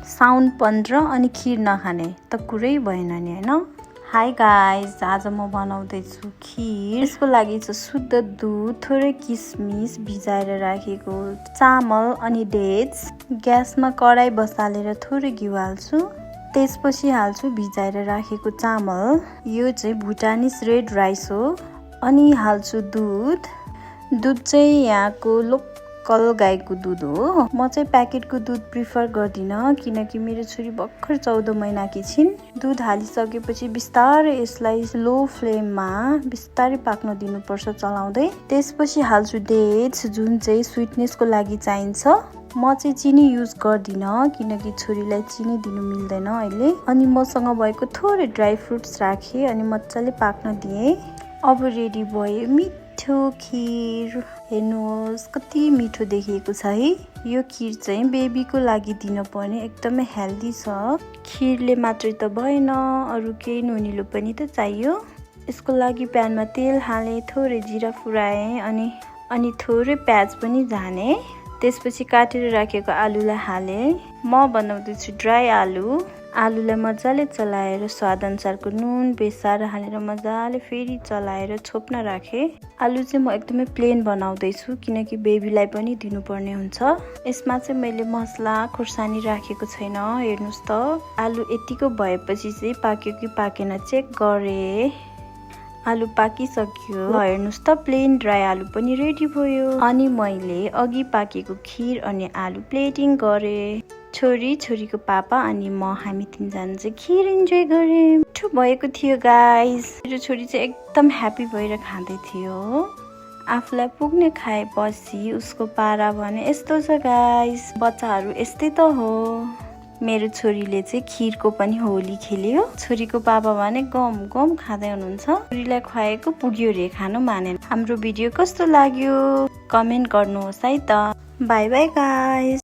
साउन 15 अनि खीर नखाने त कुरै भएन नि हैन। हाई गाइज, आज म बनाउँदैछु खीर। यसको लागि चाहिँ शुद्ध दुध, थोरै किसमिस भिजाएर राखेको, चामल अनि डेट्स। ग्यासमा कराई बसालेर थोरै घिउ हाल्छु, त्यसपछि हाल्छु भिजाएर राखेको चामल। यो चाहिँ भुटानिस रेड राइस हो। अनि हाल्छु दुध। दुध चाहिँ यहाँको लोकल गाईको दुध हो। म चाहिँ प्याकेटको दुध प्रिफर गर्दिनँ किनकि मेरो छोरी भर्खर 14 महिनाकी छिन्। दुध हालिसकेपछि बिस्तारै यसलाई लो फ्लेममा बिस्तारै पाक्न दिनुपर्छ चलाउँदै। त्यसपछि हाल्छु डेट्स जुन चाहिँ स्विटनेसको लागि चाहिन्छ। म चाहिँ चिनी युज गर्दिनँ किनकि छोरीलाई चिनी दिनु मिल्दैन अहिले। अनि मसँग भएको थोरै ड्राई फ्रुट्स राखेँ अनि मजाले पाक्न दिएँ। अब रेडी भयो मिठो खीर। हेर्नुहोस् कति मिठो देखिएको छ है। यो खीर चाहिँ बेबीको लागि दिनुपर्ने एकदमै हेल्दी छ। खीरले मात्रै त भएन, अरू केही नुनिलो पनि त चाहियो। यसको लागि प्यानमा तेल हालेँ, थोरै जिरा फुराएँ अनि थोरै प्याज पनि झाने। त्यसपछि काटेर राखेको आलुलाई हालेँ। म बनाउँदैछु ड्राई आलु। आलुलाई मजाले चलाएर स्वादअनुसारको नुन बेसार हालेर मजाले फेरि चलाएर छोप्न राखेँ। आलु चाहिँ म एकदमै प्लेन बनाउँदैछु किनकि बेबीलाई पनि दिनुपर्ने हुन्छ। यसमा चाहिँ मैले मसला खुर्सानी राखेको छैन। हेर्नुहोस् त आलु यतिको भएपछि चाहिँ पाक्यो कि पाकेन चेक गरेँ। आलु पाकिसक्यो। हेर्नुहोस् त प्लेन ड्राई आलु पनि रेडी भयो। अनि मैले अघि पाकेको खीर अनि आलु प्लेटिङ गरेँ। छोरीको पापा अनि म हामी तीनजना चाहिँ खीर इन्जोय गर्यौँ। मिठो भएको थियो गाइस। मेरो छोरी चाहिँ एकदम ह्याप्पी भएर खाँदै थियो। आफूलाई पुग्ने खाएपछि उसको पारा भने यस्तो छ गाइस। बच्चाहरू यस्तै त हो। मेरो छोरीले चाहिँ खीरको पनि होली खेल्यो। छोरीको पापा भने गम गम खाँदै हुनुहुन्छ। छोरीलाई खुवाएको पुग्यो रे, खानु मानेन। हाम्रो भिडियो कस्तो लाग्यो कमेन्ट गर्नुहोस् है त। By by guys.